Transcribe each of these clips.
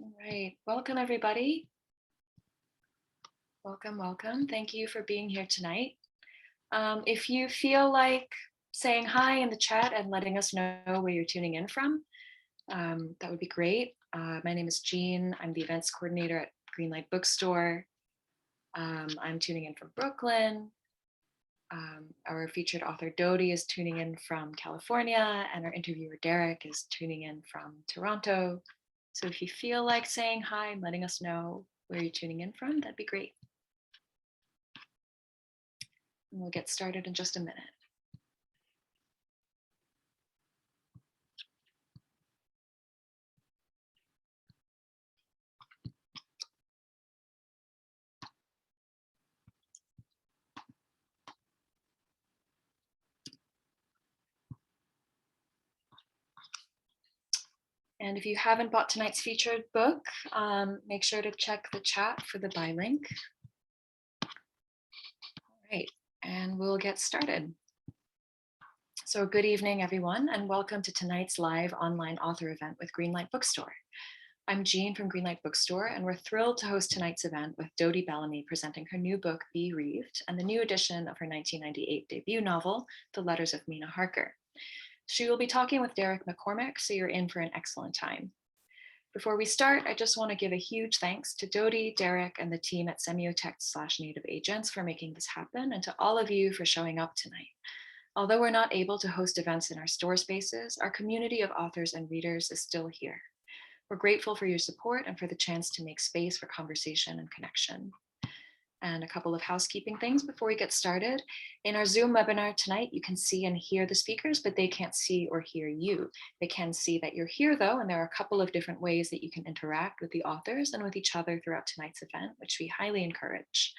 All right, welcome everybody. Welcome. Thank you for being here tonight. If you feel like saying hi in the chat and letting us know where you're tuning in from, that would be great. My name is Jean. I'm the events coordinator at Greenlight Bookstore. I'm tuning in from Brooklyn. Our featured author Dodie is tuning in from California, and our interviewer Derek is tuning in from Toronto. So if you feel like saying hi and letting us know where you're tuning in from, that'd be great. And we'll get started in just a minute. And if you haven't bought tonight's featured book, make sure to check the chat for the buy link. All right, and we'll get started. So good evening, everyone, and welcome to tonight's live online author event with Greenlight Bookstore. I'm Jean from Greenlight Bookstore, and we're thrilled to host tonight's event with Dodie Bellamy presenting her new book, Bee Reaved, and the new edition of her 1998 debut novel, The Letters of Mina Harker. She will be talking with Derek McCormack, so you're in for an excellent time. Before we start, I just want to give a huge thanks to Dodie, Derek, and the team at Semiotext/Native Agents for making this happen, and to all of you for showing up tonight. Although we're not able to host events in our store spaces, our community of authors and readers is still here. We're grateful for your support and for the chance to make space for conversation and connection. And a couple of housekeeping things before we get started. In our Zoom webinar tonight, you can see and hear the speakers, but they can't see or hear you. They can see that you're here though, and there are a couple of different ways that you can interact with the authors and with each other throughout tonight's event, which we highly encourage.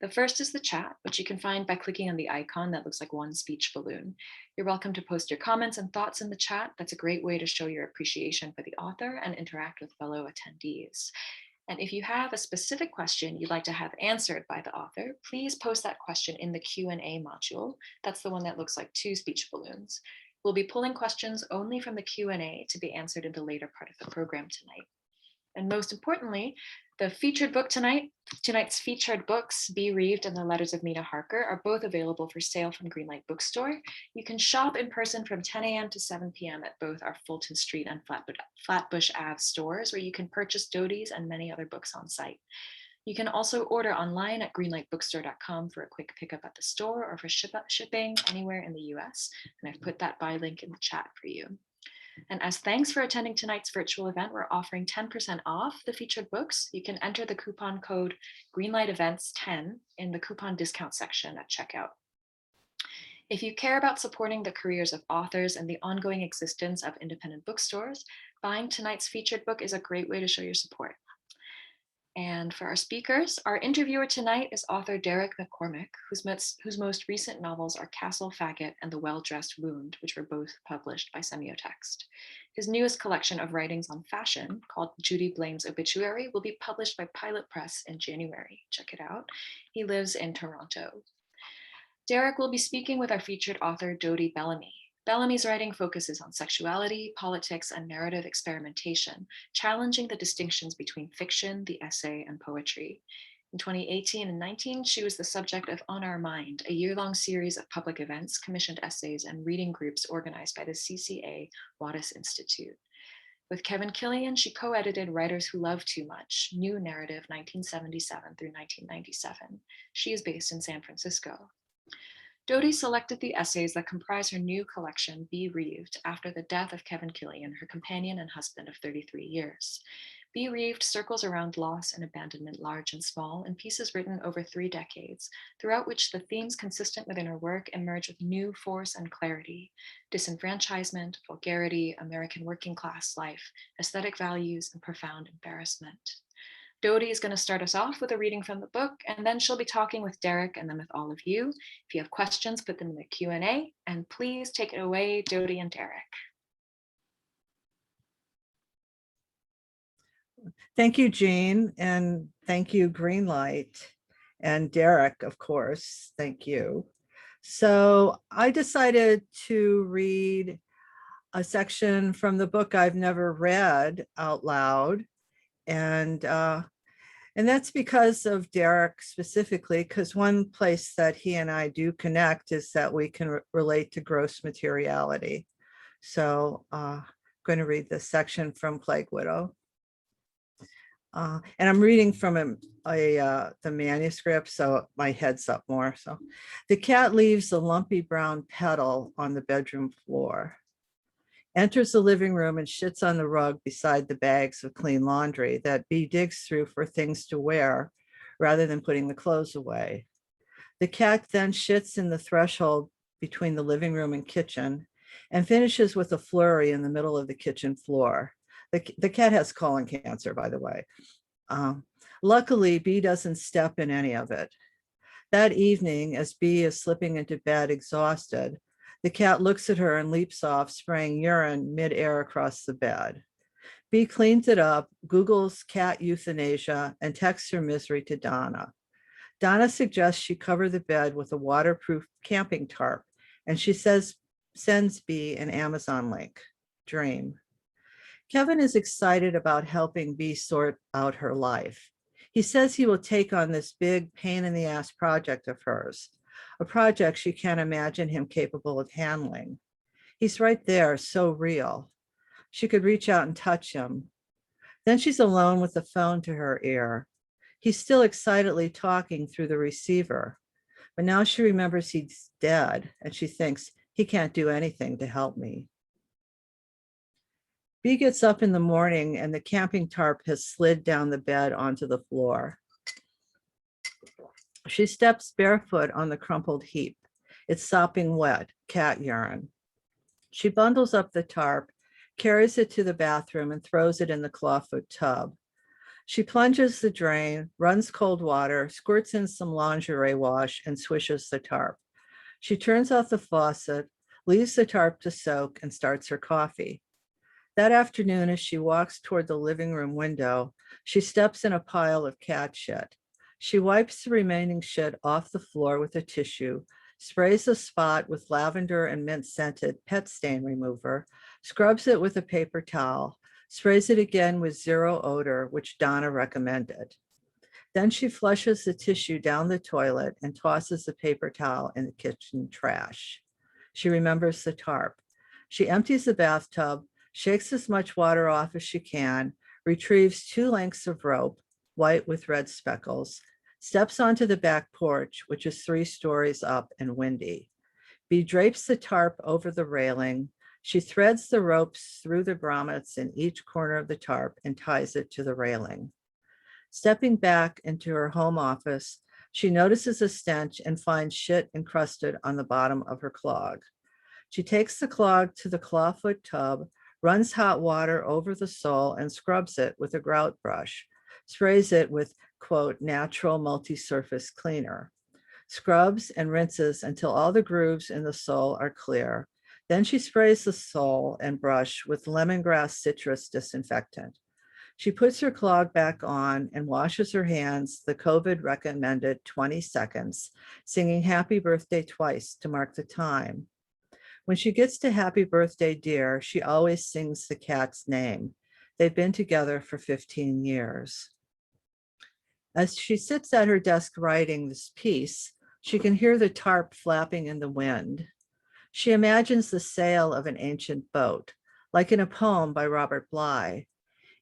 The first is the chat, which you can find by clicking on the icon that looks like one speech balloon. You're welcome to post your comments and thoughts in the chat. That's a great way to show your appreciation for the author and interact with fellow attendees. And if you have a specific question you'd like to have answered by the author, please post that question in the Q&A module. That's the one that looks like two speech balloons. We'll be pulling questions only from the Q&A to be answered in the later part of the program tonight. And most importantly, the featured book tonight's featured books, Bee Reaved and The Letters of Mina Harker, are both available for sale from Greenlight Bookstore. You can shop in person from 10 a.m. to 7 p.m. at both our Fulton Street and Flatbush Ave stores, where you can purchase Dodie's and many other books on site. You can also order online at greenlightbookstore.com for a quick pickup at the store or for shipping anywhere in the US. And I've put that buy link in the chat for you. And as thanks for attending tonight's virtual event, we're offering 10% off the featured books. You can enter the coupon code GreenlightEvents10 in the coupon discount section at checkout. If you care about supporting the careers of authors and the ongoing existence of independent bookstores, buying tonight's featured book is a great way to show your support. And for our speakers, our interviewer tonight is author Derek McCormack, whose most recent novels are Castle, Faggot, and The Well-Dressed Wound, which were both published by Semiotext. His newest collection of writings on fashion, called Judy Blaine's Obituary, will be published by Pilot Press in January. Check it out. He lives in Toronto. Derek will be speaking with our featured author, Dodie Bellamy. Bellamy's writing focuses on sexuality, politics, and narrative experimentation, challenging the distinctions between fiction, the essay, and poetry. In 2018 and 19, she was the subject of On Our Mind, a year-long series of public events, commissioned essays, and reading groups organized by the CCA Wattis Institute. With Kevin Killiam, she co-edited Writers Who Love Too Much, New Narrative 1977 through 1997. She is based in San Francisco. Dodie selected the essays that comprise her new collection, Bee Reaved, after the death of Kevin Killiam, her companion and husband of 33 years. Bee Reaved circles around loss and abandonment, large and small, in pieces written over 3 decades, throughout which the themes consistent within her work emerge with new force and clarity: disenfranchisement, vulgarity, American working class life, aesthetic values, and profound embarrassment. Dodie is going to start us off with a reading from the book, and then she'll be talking with Derek and then with all of you. If you have questions, put them in the Q&A, and please take it away, Dodie and Derek. Thank you, Jean, and thank you, Greenlight, and Derek, of course, thank you. So I decided to read a section from the book I've never read out loud, And that's because of Derek specifically, because one place that he and I do connect is that we can relate to gross materiality. So I'm going to read this section from Plague Widow. And I'm reading from the manuscript, so my head's up more. So the cat leaves a lumpy brown petal on the bedroom floor, enters the living room and shits on the rug beside the bags of clean laundry that Bee digs through for things to wear rather than putting the clothes away. The cat then shits in the threshold between the living room and kitchen and finishes with a flurry in the middle of the kitchen floor. The cat has colon cancer, by the way. Luckily, Bee doesn't step in any of it. That evening, as Bee is slipping into bed exhausted, the cat looks at her and leaps off, spraying urine midair across the bed. Bee cleans it up, Googles cat euthanasia, and texts her misery to Donna. Donna suggests she cover the bed with a waterproof camping tarp, and she sends Bee an Amazon link. Dream. Kevin is excited about helping Bee sort out her life. He says he will take on this big pain in the ass project of hers, a project she can't imagine him capable of handling. He's right there, so real. She could reach out and touch him. Then she's alone with the phone to her ear. He's still excitedly talking through the receiver, but now she remembers he's dead and she thinks he can't do anything to help me. Bee gets up in the morning and the camping tarp has slid down the bed onto the floor. She steps barefoot on the crumpled heap. It's sopping wet, cat urine. She bundles up the tarp, carries it to the bathroom and throws it in the clawfoot tub. She plunges the drain, runs cold water, squirts in some lingerie wash and swishes the tarp. She turns off the faucet, leaves the tarp to soak and starts her coffee. That afternoon, as she walks toward the living room window, she steps in a pile of cat shit. She wipes the remaining shit off the floor with a tissue, sprays the spot with lavender and mint-scented pet stain remover, scrubs it with a paper towel, sprays it again with zero odor, which Donna recommended. Then she flushes the tissue down the toilet and tosses the paper towel in the kitchen trash. She remembers the tarp. She empties the bathtub, shakes as much water off as she can, retrieves 2 lengths of rope, white with red speckles, steps onto the back porch, which is 3 stories up and windy. Bee drapes the tarp over the railing. She threads the ropes through the grommets in each corner of the tarp and ties it to the railing. Stepping back into her home office, she notices a stench and finds shit encrusted on the bottom of her clog. She takes the clog to the clawfoot tub, runs hot water over the sole and scrubs it with a grout brush, sprays it with, quote, natural multi-surface cleaner, scrubs and rinses until all the grooves in the sole are clear. Then she sprays the sole and brush with lemongrass citrus disinfectant. She puts her clog back on and washes her hands the COVID recommended 20 seconds, singing happy birthday twice to mark the time. When she gets to happy birthday, dear, she always sings the cat's name. They've been together for 15 years. As she sits at her desk writing this piece, she can hear the tarp flapping in the wind. She imagines the sail of an ancient boat, like in a poem by Robert Bly,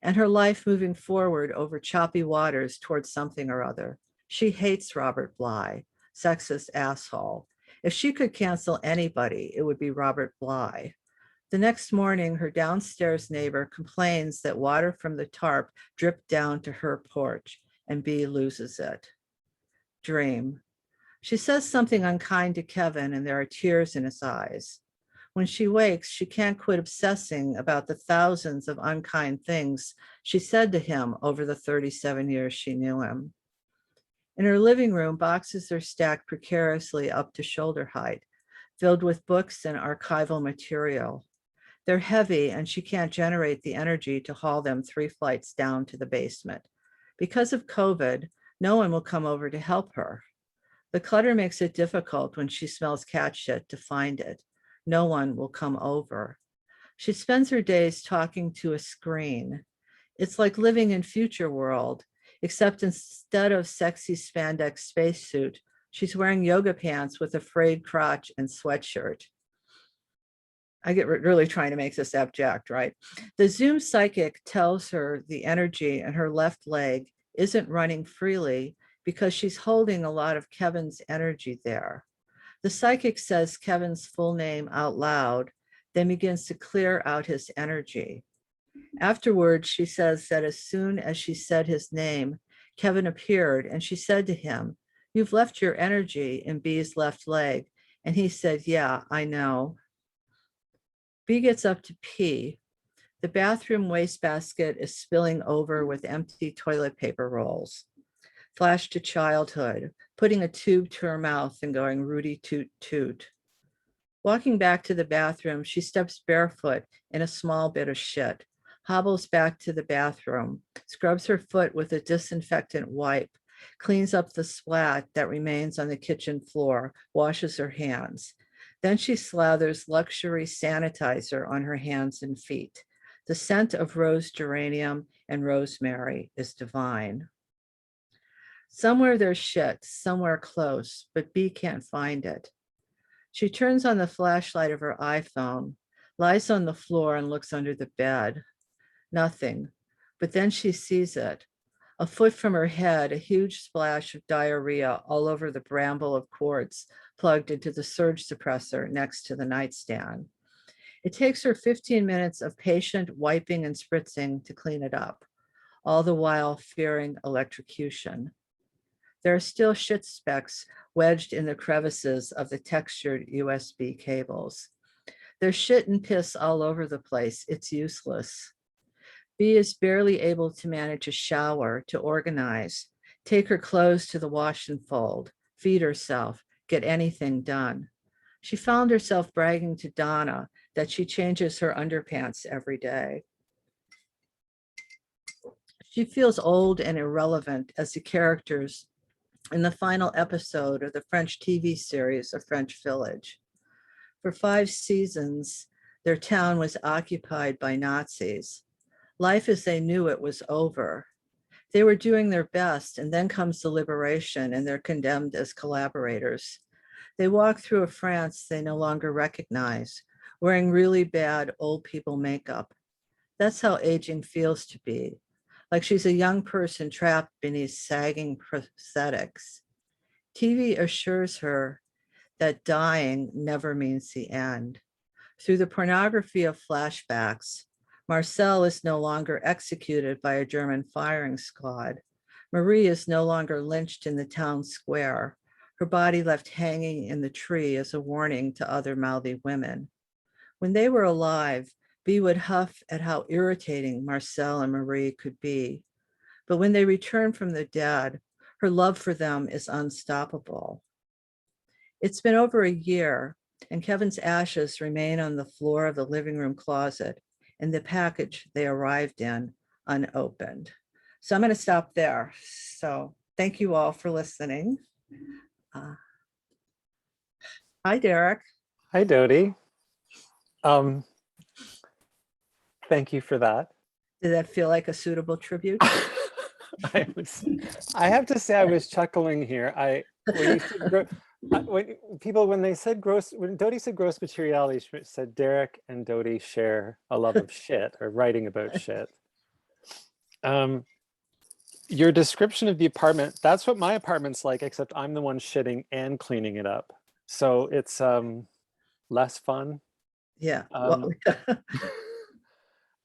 and her life moving forward over choppy waters towards something or other. She hates Robert Bly, sexist asshole. If she could cancel anybody, it would be Robert Bly. The next morning, her downstairs neighbor complains that water from the tarp dripped down to her porch, and Bee loses it. Dream. She says something unkind to Kevin, and there are tears in his eyes. When she wakes, she can't quit obsessing about the thousands of unkind things she said to him over the 37 years she knew him. In her living room, boxes are stacked precariously up to shoulder height, filled with books and archival material. They're heavy, and she can't generate the energy to haul them 3 flights down to the basement. Because of COVID, no one will come over to help her. The clutter makes it difficult when she smells cat shit to find it. No one will come over. She spends her days talking to a screen. It's like living in future world, except instead of sexy spandex spacesuit, she's wearing yoga pants with a frayed crotch and sweatshirt. I get really trying to make this abject, right? The Zoom psychic tells her the energy in her left leg isn't running freely because she's holding a lot of Kevin's energy there. The psychic says Kevin's full name out loud, then begins to clear out his energy. Afterwards, she says that as soon as she said his name, Kevin appeared and she said to him, "You've left your energy in Bee's left leg." And he said, "Yeah, I know." Bee gets up to pee. The bathroom wastebasket is spilling over with empty toilet paper rolls. Flash to childhood, putting a tube to her mouth and going Rudy toot toot. Walking back to the bathroom, she steps barefoot in a small bit of shit, hobbles back to the bathroom, scrubs her foot with a disinfectant wipe, cleans up the splat that remains on the kitchen floor, washes her hands. Then she slathers luxury sanitizer on her hands and feet. The scent of rose geranium and rosemary is divine. Somewhere there's shit, somewhere close, but Bee can't find it. She turns on the flashlight of her iPhone, lies on the floor and looks under the bed. Nothing, but then she sees it. A foot from her head, a huge splash of diarrhea all over the bramble of quartz plugged into the surge suppressor next to the nightstand. It takes her 15 minutes of patient wiping and spritzing to clean it up, all the while fearing electrocution. There are still shit specks wedged in the crevices of the textured USB cables. There's shit and piss all over the place. It's useless. Bee is barely able to manage a shower, to organize, take her clothes to the wash and fold, feed herself, get anything done. She found herself bragging to Donna that she changes her underpants every day. She feels old and irrelevant as the characters in the final episode of the French TV series A French Village. For 5 seasons, their town was occupied by Nazis. Life as they knew it was over. They were doing their best, and then comes the liberation, and they're condemned as collaborators. They walk through a France they no longer recognize, wearing really bad old people makeup. That's how aging feels to Bee, like she's a young person trapped beneath sagging prosthetics. TV assures her that dying never means the end. Through the pornography of flashbacks, Marcel is no longer executed by a German firing squad. Marie is no longer lynched in the town square, her body left hanging in the tree as a warning to other mouthy women. When they were alive, Bee would huff at how irritating Marcel and Marie could be. But when they return from the dead, her love for them is unstoppable. It's been over a year, and Kevin's ashes remain on the floor of the living room closet in the package they arrived in unopened. So I'm going to stop there. So thank you all for listening. Hi, Derek. Hi, Dodie. Thank you for that. Did that feel like a suitable tribute? I have to say I was chuckling here. When they said gross, when Dodie said gross materiality, she said Derek and Dodie share a love of shit or writing about shit. Your description of the apartment, that's what my apartment's like, except I'm the one shitting and cleaning it up. So it's less fun. Yeah.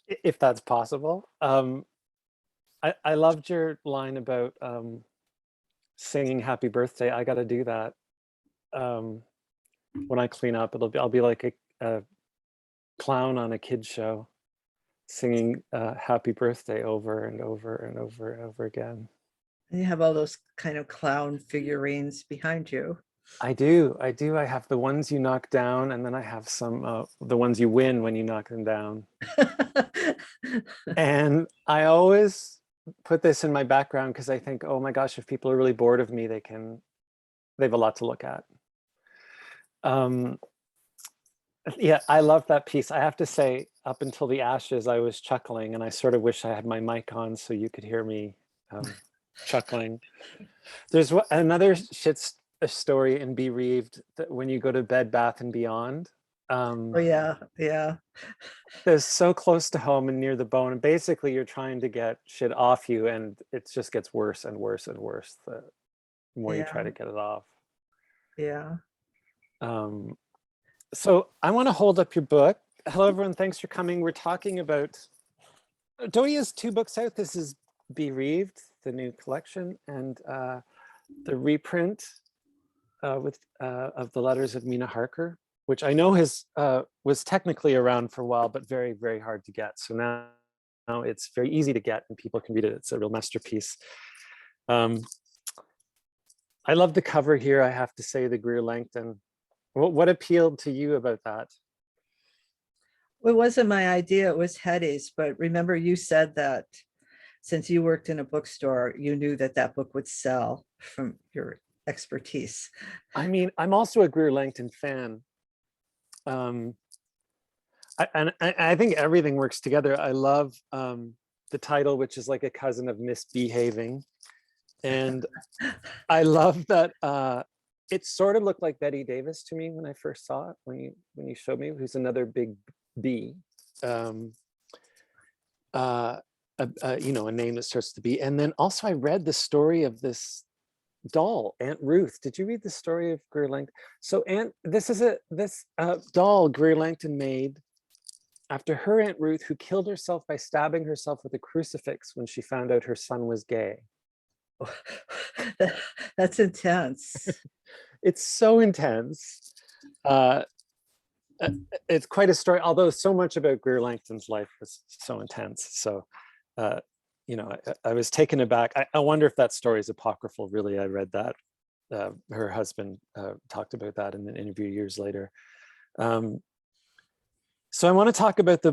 If that's possible. I loved your line about singing happy birthday. I got to do that. When I clean up, I'll be like a clown on a kid's show, singing happy birthday over and over and over and over again. And you have all those kind of clown figurines behind you. I do. I have the ones you knock down, and then I have some the ones you win when you knock them down. And I always put this in my background because I think, oh my gosh, if people are really bored of me, they have a lot to look at. Yeah, I love that piece. I have to say, up until the ashes, I was chuckling, and I sort of wish I had my mic on so you could hear me chuckling. There's another story in Bee Reaved that when you go to Bed Bath and Beyond. Oh yeah, yeah. They're so close to home and near the bone, and basically you're trying to get shit off you, and it just gets worse and worse and worse the more you try to get it off. Yeah. So I want to hold up your book. Hello, everyone. Thanks for coming. We're talking about, Dodie has 2 books out. This is Bereaved, the new collection, and the reprint of the Letters of Mina Harker, which I know was technically around for a while, but very, very hard to get. So now it's very easy to get and people can read it. It's a real masterpiece. I love the cover here, I have to say, the Greer Langton. What appealed to you about that? It wasn't my idea, it was Hetty's, but remember you said that since you worked in a bookstore, you knew that that book would sell from your expertise. I mean, I'm also a Greer Langton fan. I think everything works together. I love the title, which is like a cousin of misbehaving. And I love that it sort of looked like Betty Davis to me when I first saw it, when you showed me, who's another big B. You know, a name that starts to be. And then also I read the story of this doll, Aunt Ruth. Did you read the story of Greer Langton? So this doll Greer Langton made after her Aunt Ruth, who killed herself by stabbing herself with a crucifix when she found out her son was gay. That's intense. It's so intense. It's quite a story, although so much about Greer Langton's life was so intense. So, you know, I was taken aback. I wonder if that story is apocryphal. Really, I read that. Her husband talked about that in an interview years later. So I want to talk about I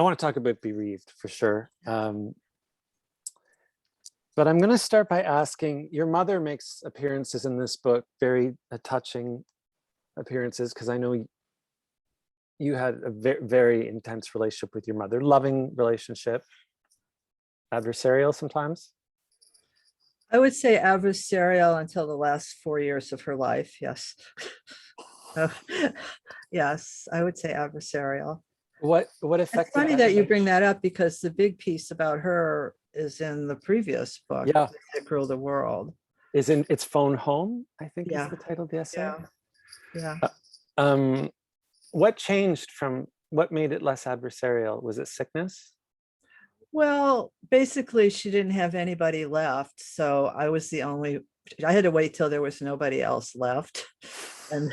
want to talk about Bereaved for sure. But I'm going to start by asking, your mother makes appearances in this book, very touching appearances, because I know you had a very, very intense relationship with your mother, loving relationship, adversarial sometimes. I would say adversarial until the last 4 years of her life. Yes. Yes, I would say adversarial. What affected? It's funny that you bring that up because the big piece about her is in the previous book, yeah, That Ruled the World. Is in It's Phone Home, I think Yeah. is the title of the essay. Yeah. What changed from, what made it less adversarial? Was it sickness? Well, basically she didn't have anybody left. So I was the only, I had to wait till there was nobody else left. And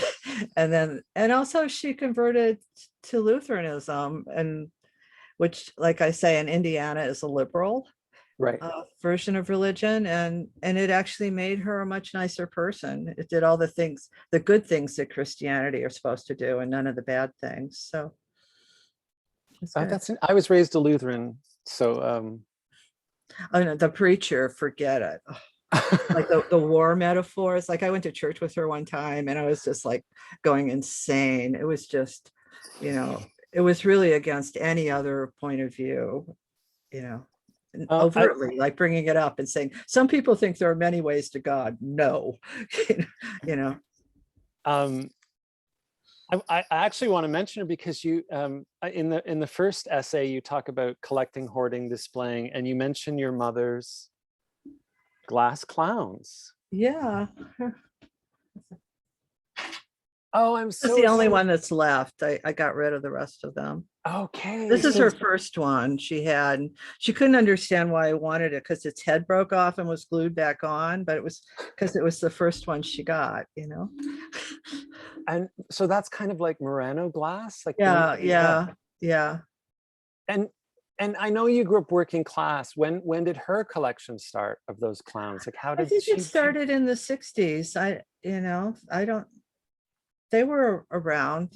also she converted to Lutheranism, and which, like I say, in Indiana is a liberal Right. version of religion, and it actually made her a much nicer person. It did all the things, the good things that Christianity are supposed to do, and none of the bad things. So I was raised a Lutheran, so oh no, the preacher, forget it. Like the war metaphors. Like I went to church with her one time and I was just like going insane. It was just, you know, it was really against any other point of view, you know, overtly, like bringing it up and saying, some people think there are many ways to God. No, you know. I actually want to mention it because you, in the first essay, you talk about collecting, hoarding, displaying, and you mention your mother's glass clowns. Yeah. Oh, I'm so. That's the only one that's left. I got rid of the rest of them. Okay. This is her first one she had. She couldn't understand why I wanted it because its head broke off and was glued back on, but it was because it was the first one she got, you know. And so that's kind of like Murano glass, like yeah. And I know you grew up working class. When did her collection start of those clowns? Like how did I think it started in the 60s. They were around,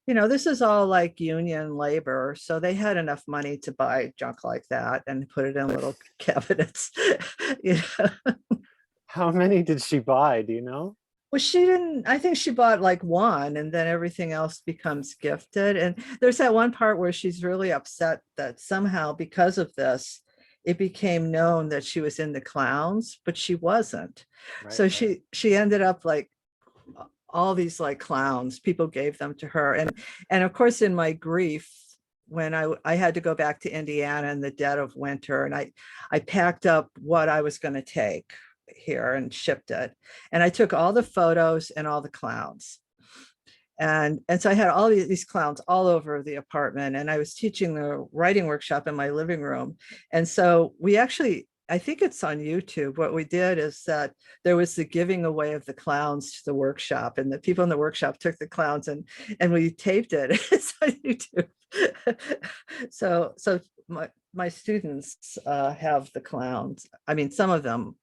this is all like union labor. So they had enough money to buy junk like that and put it in little cabinets. How many did she buy? Do you know? Well, she didn't, I think she bought like one and then everything else becomes gifted. And there's that one part where she's really upset that somehow because of this, it became known that she was into clowns, but she wasn't. Right, So right. she ended up like all these like clowns, people gave them to her. And of course, in my grief, when I had to go back to Indiana in the dead of winter, and I packed up what I was going to take here and shipped it. And I took all the photos and all the clowns. And so I had all these clowns all over the apartment, and I was teaching the writing workshop in my living room. And so we actually, I think it's on YouTube. What we did is that there was the giving away of the clowns to the workshop, and the people in the workshop took the clowns and we taped it. It's on YouTube. So my students have the clowns. I mean, some of them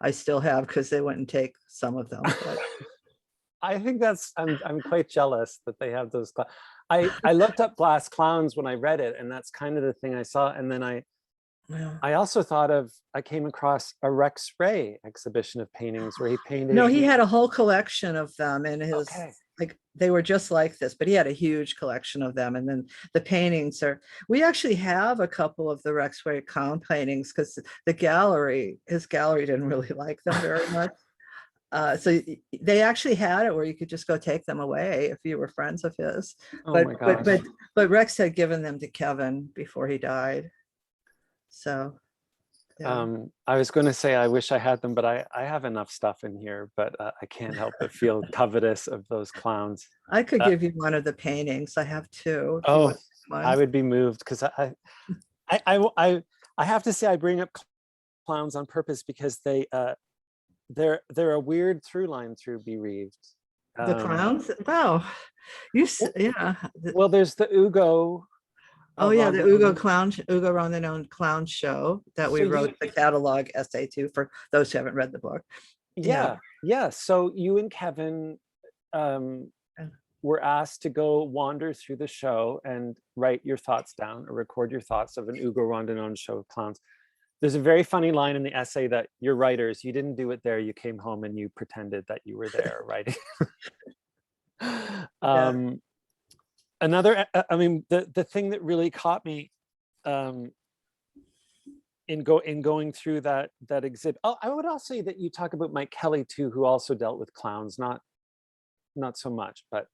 I still have because they wouldn't take some of them. But. I think that's, I'm quite jealous that they have those. I looked up glass clowns when I read it, and that's kind of the thing I saw. And then I also thought of, I came across a Rex Ray exhibition of paintings where he painted. No, he had a whole collection of them in his, Okay. like, they were just like this, but he had a huge collection of them. And then the paintings are, we actually have a couple of the Rex Ray clown paintings because his gallery didn't really like them very much. So they actually had it where you could just go take them away if you were friends of his. Oh but, my gosh. but Rex had given them to Kevin before he died. So yeah. I was going to say I wish I had them, but I have enough stuff in here, but I can't help but feel covetous of those clowns. I could give you one of the paintings. I have two. Oh, I would be moved because I have to say I bring up clowns on purpose because they're a weird through line through Bereaved. The clowns? Wow. Yeah. Well, there's the Ugo. Oh yeah, the Ugo Rondinone clown show that we wrote the catalog essay to for those who haven't read the book. Yeah. So you and Kevin were asked to go wander through the show and write your thoughts down or record your thoughts of an Ugo Rondinone show of clowns. There's a very funny line in the essay that you're writers, you didn't do it there, you came home and you pretended that you were there writing. Another, I mean, the thing that really caught me in going through that exhibit. Oh, I would also say that you talk about Mike Kelly too, who also dealt with clowns, not so much, but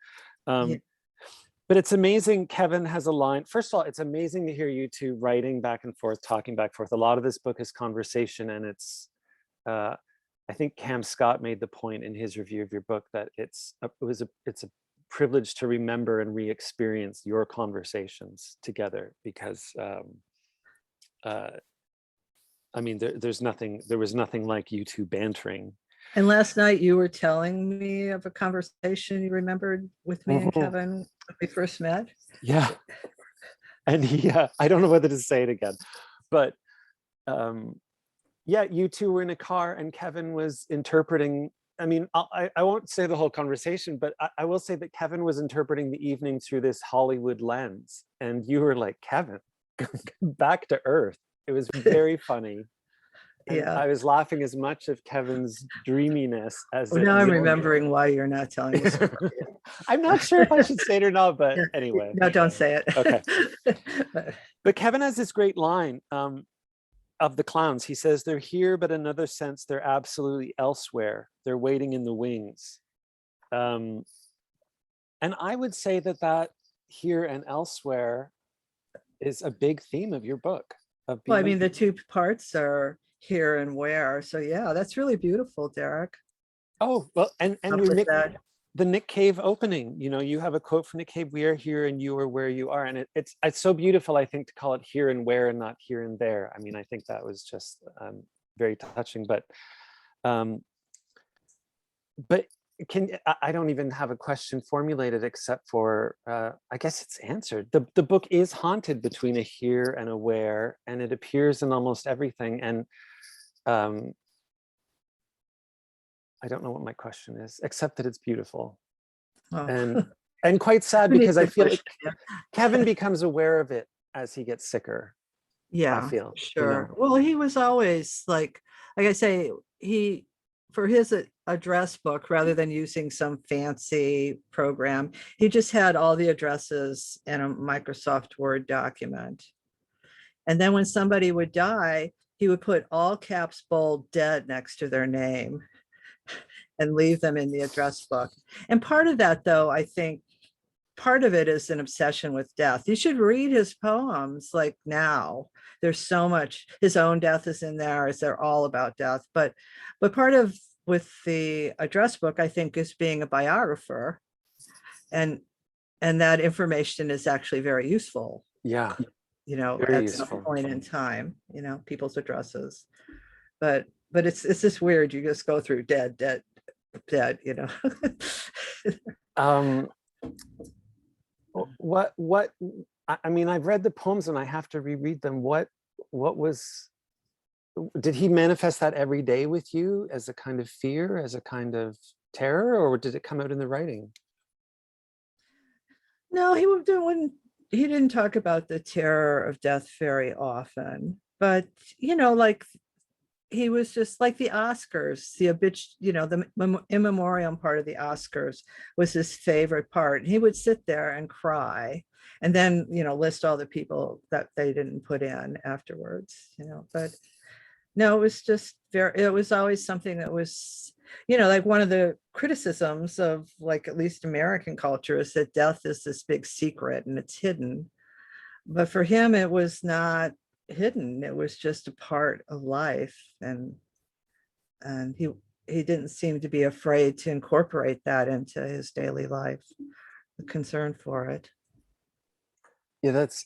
but it's amazing. Kevin has a line. First of all, it's amazing to hear you two writing back and forth, talking back and forth. A lot of this book is conversation, and it's. I think Cam Scott made the point in his review of your book that it's a privilege to remember and re-experience your conversations together because. I mean, there was nothing like you two bantering. And last night you were telling me of a conversation you remembered with me and Kevin when we first met. Yeah. And I don't know whether to say it again, but yeah, you two were in a car and Kevin was interpreting. I mean, I won't say the whole conversation, but I will say that Kevin was interpreting the evening through this Hollywood lens. And you were like, Kevin, back to earth. It was very funny. And Yeah, I was laughing as much of Kevin's dreaminess as now I'm remembering why you're not telling us. I'm not sure if I should say it or not, but anyway. No, don't say it. Okay. But Kevin has this great line of the clowns. He says, they're here, but in another sense, they're absolutely elsewhere. They're waiting in the wings. And I would say that here and elsewhere is a big theme of your book. Well, I mean, the two parts are here and where. So yeah, that's really beautiful, Derek. Oh, well, and the Nick Cave opening, you know, you have a quote from Nick Cave, we are here and you are where you are. And it's so beautiful, I think, to call it here and where and not here and there. I mean, I think that was just very touching, but I don't even have a question formulated except for, I guess it's answered. The book is haunted between a here and a where, and it appears in almost everything. And I don't know what my question is, except that it's beautiful. Oh. And quite sad because I feel like Kevin becomes aware of it as he gets sicker. Yeah, I feel sure. You know? Well, he was always like I say, for his address book, rather than using some fancy program, he just had all the addresses in a Microsoft Word document. And then when somebody would die, he would put all caps bold dead next to their name and leave them in the address book. And part of that, though, I think part of it is an obsession with death. You should read his poems like now. There's so much, his own death is in there, as they're all about death. But part of with the address book, I think, is being a biographer. And that information is actually very useful. Yeah. You know, Very at some useful. point in time, you know, people's addresses. But it's just weird. You just go through dead, you know. I mean, I've read the poems and I have to reread them. Did he manifest that every day with you as a kind of fear, as a kind of terror, or did it come out in the writing? No, he didn't talk about the terror of death very often, but, you know, like, he was just like the Oscars, you know, the in memoriam part of the Oscars was his favorite part. He would sit there and cry and then, you know, list all the people that they didn't put in afterwards, you know. But no, it was just it was always something that was, you know, like one of the criticisms of, like, at least American culture is that death is this big secret and it's hidden. But for him, it was not hidden. It was just a part of life. And he didn't seem to be afraid to incorporate that into his daily life, the concern for it. Yeah, that's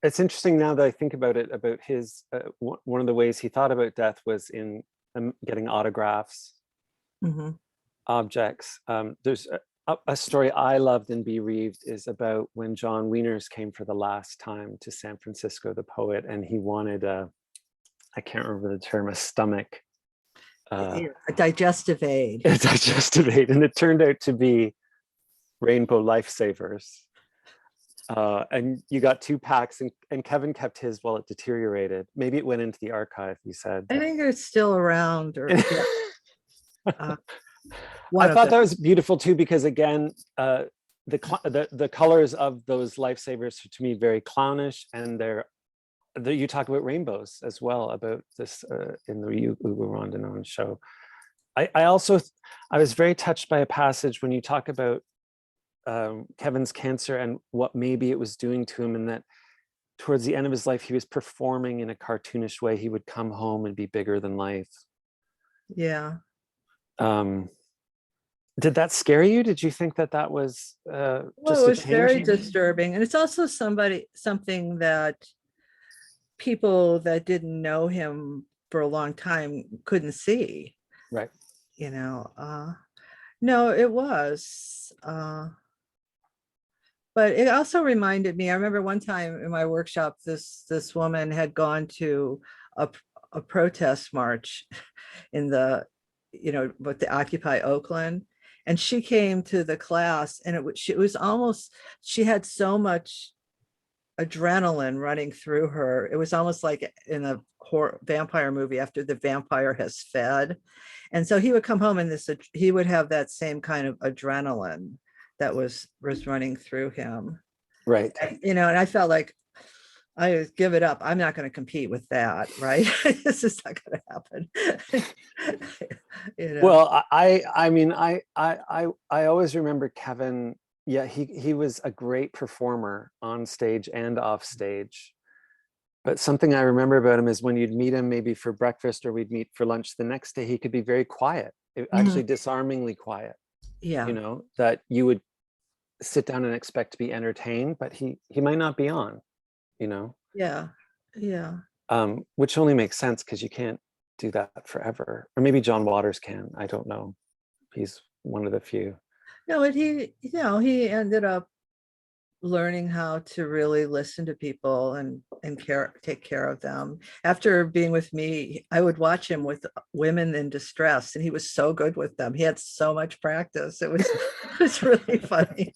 it's interesting now that I think about it, about his one of the ways he thought about death was in getting autographs, objects. There's a story I loved in Bee Reaved is about when John Wieners came for the last time to San Francisco, the poet, and he wanted I can't remember the term, a stomach. A digestive aid. A digestive aid, and it turned out to be rainbow lifesavers. And you got 2 packs, and Kevin kept his while it deteriorated. Maybe it went into the archive, he said. I think it's still around. Or I thought that was beautiful too, because again, the colors of those lifesavers are, to me, very clownish, and you talk about rainbows as well, about this in the Ugo Rondinone show. I was very touched by a passage when you talk about Kevin's cancer and what maybe it was doing to him, and that towards the end of his life, he was performing in a cartoonish way. He would come home and be bigger than life. Yeah. Did that scare you? Did you think that was well, it was very disturbing, and it's also something that people that didn't know him for a long time couldn't see, right? You know, no, it was, but it also reminded me, I remember one time in my workshop, this woman had gone to a protest march in the, you know, with the Occupy Oakland. And she came to the class, and it was almost, she had so much adrenaline running through her. It was almost like in a horror vampire movie after the vampire has fed. And so he would come home, and he would have that same kind of adrenaline that was running through him. Right. And, you know, and I felt like, I give it up. I'm not going to compete with that, right? This is not going to happen. You know? Well, I mean, I always remember Kevin. Yeah, he was a great performer on stage and off stage. But something I remember about him is when you'd meet him maybe for breakfast or we'd meet for lunch the next day, he could be very quiet, actually disarmingly quiet. Yeah. You know, that you would sit down and expect to be entertained, but he might not be on. You know. Yeah. Which only makes sense because you can't do that forever. Or maybe John Waters can. I don't know. He's one of the few. No, but he ended up learning how to really listen to people and take care of them. After being with me, I would watch him with women in distress, and he was so good with them. He had so much practice. It was really funny.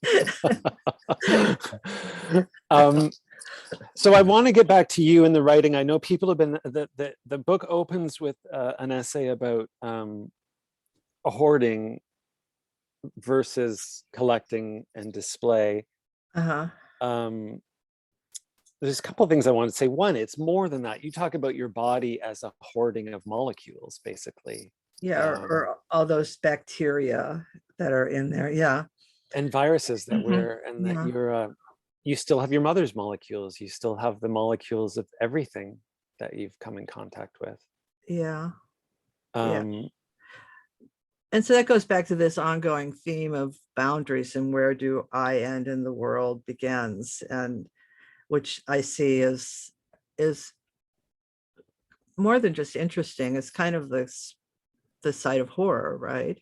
So I want to get back to you in the writing. I know people have been, the book opens with an essay about hoarding versus collecting and display. Um, there's a couple of things I want to say. One, it's more than that. You talk about your body as a hoarding of molecules, basically. Yeah, or all those bacteria that are in there. Yeah. And viruses that we're, and that Yeah. you're, you still have your mother's molecules. You still have the molecules of everything that you've come in contact with. Yeah. Yeah. And so that goes back to this ongoing theme of boundaries and where do I end and the world begins, and which I see is more than just interesting. It's kind of the site of horror, right?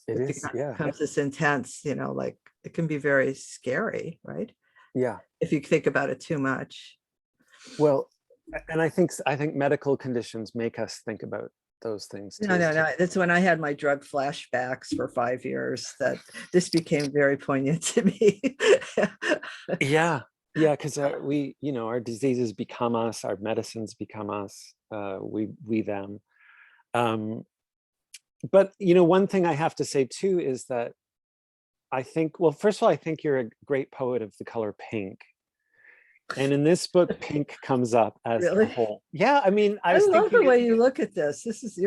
It is, yeah. Becomes this intense, like it can be very scary, right? Yeah. If you think about it too much. Well, and I think medical conditions make us think about those things too. No. That's when I had my drug flashbacks for 5 years that this became very poignant to me. Yeah, because we, our diseases become us, our medicines become us, we them. But one thing I have to say too is that I think, well, first of all, I think you're a great poet of the color pink. And in this book, pink comes up as Really? a whole. Yeah, I mean, I love the way you look at this. This is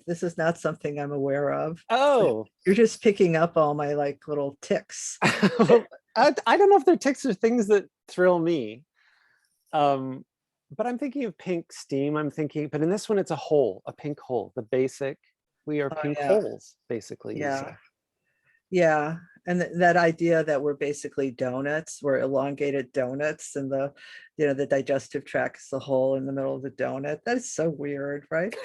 this is not something I'm aware of. Oh, you're just picking up all my little ticks. I don't know if they're ticks or things that thrill me. But I'm thinking of pink steam. I'm thinking, but in this one, it's a hole, a pink hole. The basic, we are pink holes, basically. Yeah. And that idea that we're basically donuts, we're elongated donuts, and the digestive tract is the hole in the middle of the donut. That is so weird, right?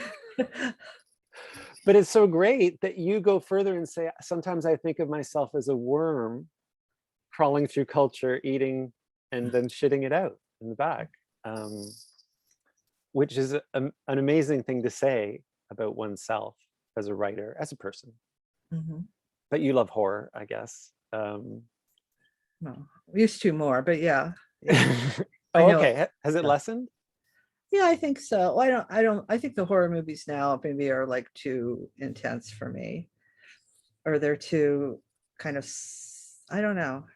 But it's so great that you go further and say, sometimes I think of myself as a worm crawling through culture, eating, and then shitting it out in the back, which is an amazing thing to say about oneself as a writer, as a person. Mm-hmm. But you love horror, I guess. No, used to more, but yeah. Oh, okay. Has it lessened? Yeah, I think so. I think the horror movies now maybe are too intense for me, or they're too kind of, I don't know.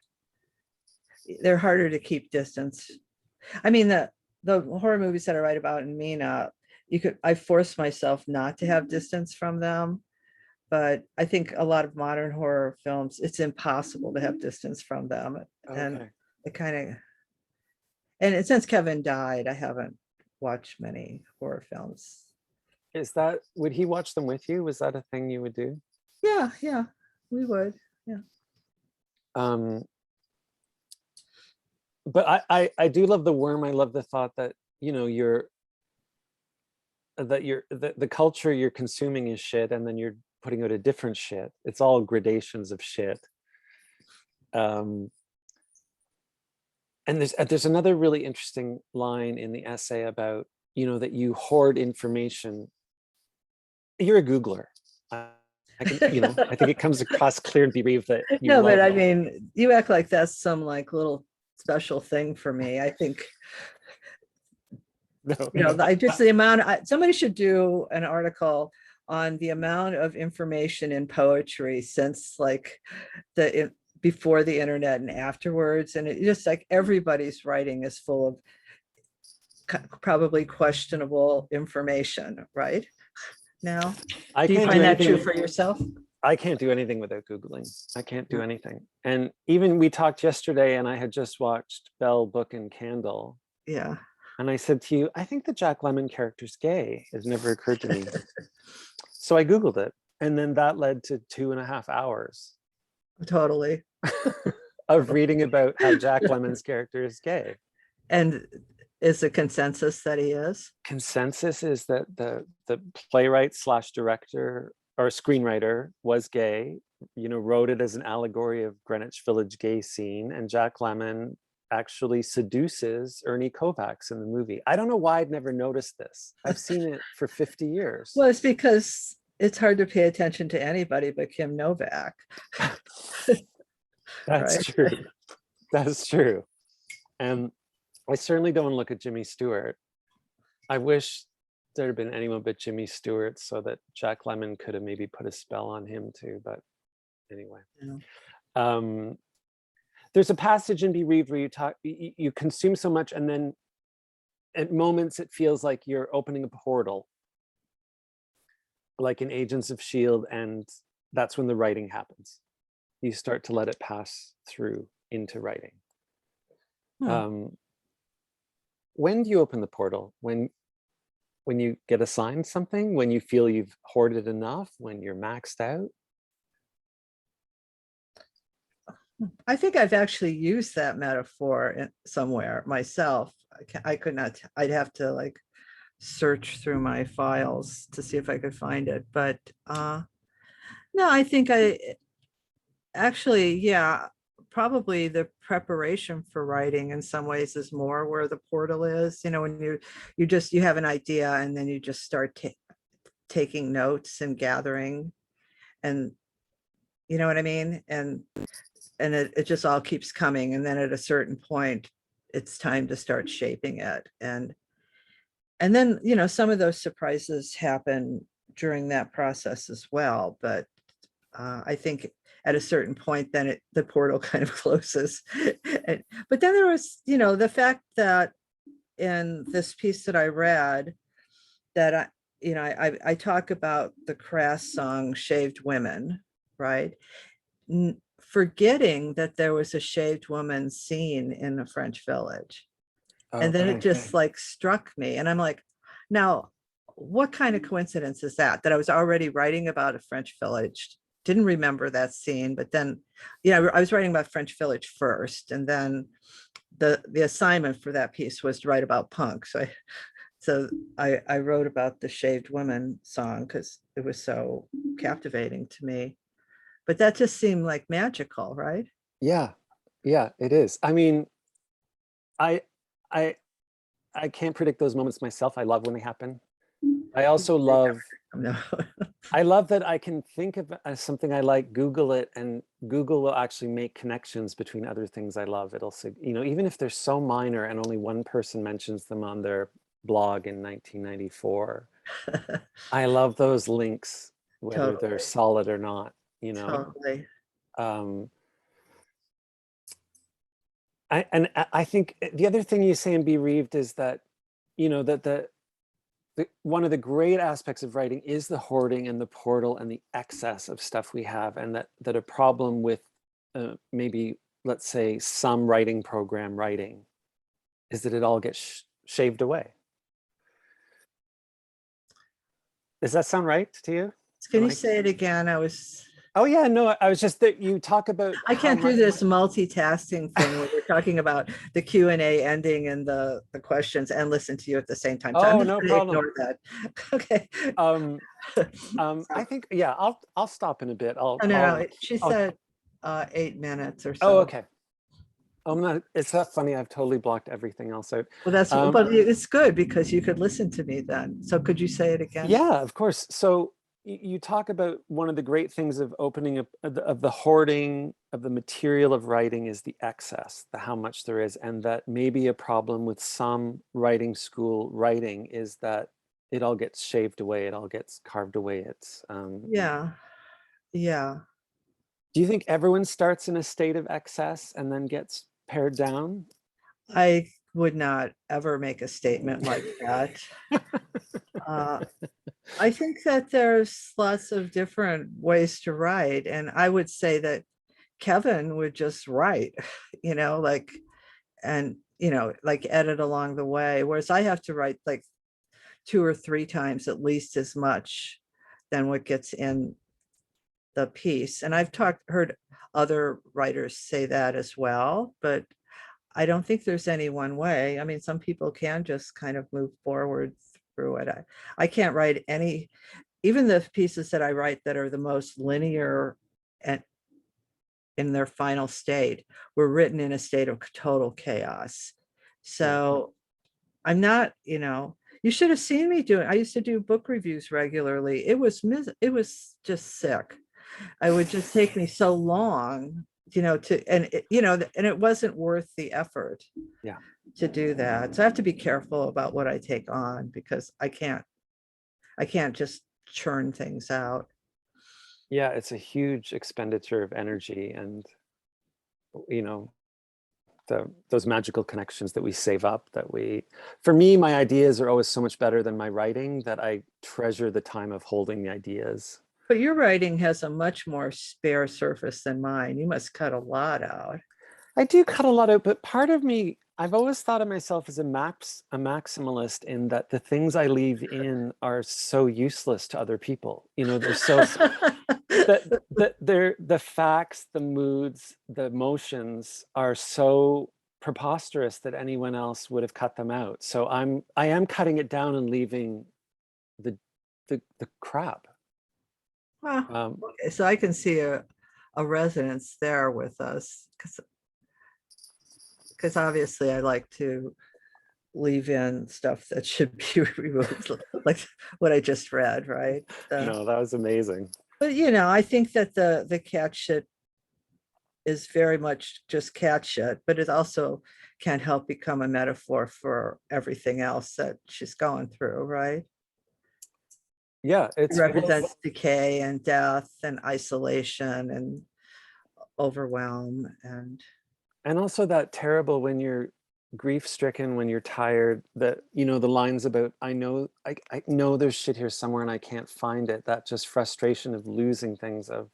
They're harder to keep distance. I mean, the horror movies that I write about in Mina, I force myself not to have distance from them. But I think a lot of modern horror films, it's impossible to have distance from them. Okay. And it kind of, and since Kevin died, I haven't watched many horror films. Would he watch them with you? Was that a thing you would do? Yeah, we would. Yeah. But I do love the worm. I love the thought that, the culture you're consuming is shit, and then you're putting out a different shit. It's all gradations of shit. And there's another really interesting line in the essay about, that you hoard information. You're a Googler. I think it comes across clear and Bereaved that you no, but it. I mean, you act like that's some little special thing for me. I think, I just the amount. Somebody should do an article on the amount of information in poetry since before the internet and afterwards, and it just everybody's writing is full of probably questionable information right now. Do you find that true for yourself? I can't do anything without Googling. I can't do anything. And even we talked yesterday, and I had just watched Bell, Book, and Candle. Yeah. And I said to you, I think the Jack Lemmon character's gay. It's never occurred to me. So I Googled it. And then that led to 2.5 hours. Totally. Of reading about how Jack Lemmon's character is gay. And is the consensus that he is? Consensus is that the playwright / director or screenwriter was gay, wrote it as an allegory of Greenwich Village gay scene, and Jack Lemmon actually seduces Ernie Kovacs in the movie. I don't know why I'd never noticed this. I've seen it for 50 years. Well, it's because it's hard to pay attention to anybody but Kim Novak. That's true. That's true. And I certainly don't look at Jimmy Stewart. I wish there had been anyone but Jimmy Stewart so that Jack Lemmon could have maybe put a spell on him too. But anyway, there's a passage in Bereaved where you consume so much, and then at moments it feels like you're opening a portal, like in Agents of S.H.I.E.L.D., and that's when the writing happens. You start to let it pass through into writing. When do you open the portal? When you get assigned something? When you feel you've hoarded enough? When you're maxed out? I think I've actually used that metaphor somewhere myself. I could not, I'd have to like search through my files to see if I could find it. But no, I think yeah, probably the preparation for writing in some ways is more where the portal is. You know, when you have an idea and then you just start taking notes and gathering, and you know what I mean? And it just all keeps coming. And then at a certain point, it's time to start shaping it. And then, you know, some of those surprises happen during that process as well. But I think at a certain point, then the portal kind of closes. But then there was, you know, the fact that in this piece that I read, that I talk about the Crass song Shaved Women, right? Forgetting that there was a shaved woman scene in a French village. And then it just like struck me. And I'm like, now, what kind of coincidence is that I was already writing about a French village, didn't remember that scene, but then, yeah, I was writing about French village first. And then the assignment for that piece was to write about punk. So I wrote about the Shaved Women song because it was so captivating to me. But that just seemed like magical, right? Yeah, it is. I mean, I can't predict those moments myself. I love when they happen. I also love, No. I love that I can think of something I like, Google it, and Google will actually make connections between other things I love. It'll say, you know, even if they're so minor and only one person mentions them on their blog in 1994. I love those links, whether they're solid or not, you know. Totally. I think the other thing you say in Bereaved is that, you know, that one of the great aspects of writing is the hoarding and the portal and the excess of stuff we have, and that a problem with maybe, let's say, some writing program writing is that it all gets shaved away. Does that sound right to you? Can you say it again? Oh yeah, no, I was just that you talk about. I can't do this multitasking thing where we're talking about the Q&A ending and the questions and listen to you at the same time. So Oh, I'm no just problem. ignore that. Okay. I think, yeah, I'll stop in a bit. No, she said 8 minutes or so. Oh, okay. It's not funny. I've totally blocked everything else out. Well, but it's good because you could listen to me then. So could you say it again? Yeah, of course. So you talk about one of the great things of opening up of the hoarding of the material of writing is the excess, the how much there is, and that maybe a problem with some writing school writing is that it all gets shaved away, it all gets carved away. It's yeah. Do you think everyone starts in a state of excess and then gets pared down? I would not ever make a statement like that. I think that there's lots of different ways to write. And I would say that Kevin would just write, you know, like, and, you know, like edit along the way. Whereas I have to write like 2 or 3 times at least as much than what gets in the piece. And I've heard other writers say that as well, but I don't think there's any one way. I mean, some people can just kind of move forward through it. I can't write even the pieces that I write that are the most linear and in their final state were written in a state of total chaos. So I'm not, you know, you should have seen me I used to do book reviews regularly. It was just sick. It would just take me so long and it wasn't worth the effort Yeah. to do that. So I have to be careful about what I take on, because I can't just churn things out. Yeah, it's a huge expenditure of energy, and those magical connections that we save up, for me, my ideas are always so much better than my writing, that I treasure the time of holding the ideas. But your writing has a much more spare surface than mine. You must cut a lot out. I do cut a lot out, but part of me, I've always thought of myself as a maximalist, in that the things I leave in are so useless to other people. They're so the facts, the moods, the emotions are so preposterous that anyone else would have cut them out. So I am cutting it down and leaving the crap. Wow. Okay, so I can see a resonance there with us, because obviously I like to leave in stuff that should be removed, like what I just read, right? No, that was amazing. But I think that the cat shit is very much just cat shit, but it also can help become a metaphor for everything else that she's going through, right? Yeah, It represents decay and death and isolation and overwhelm, and also that terrible, when you're grief stricken, when you're tired, that the lines about I know there's shit here somewhere and I can't find it, that just frustration of losing things, of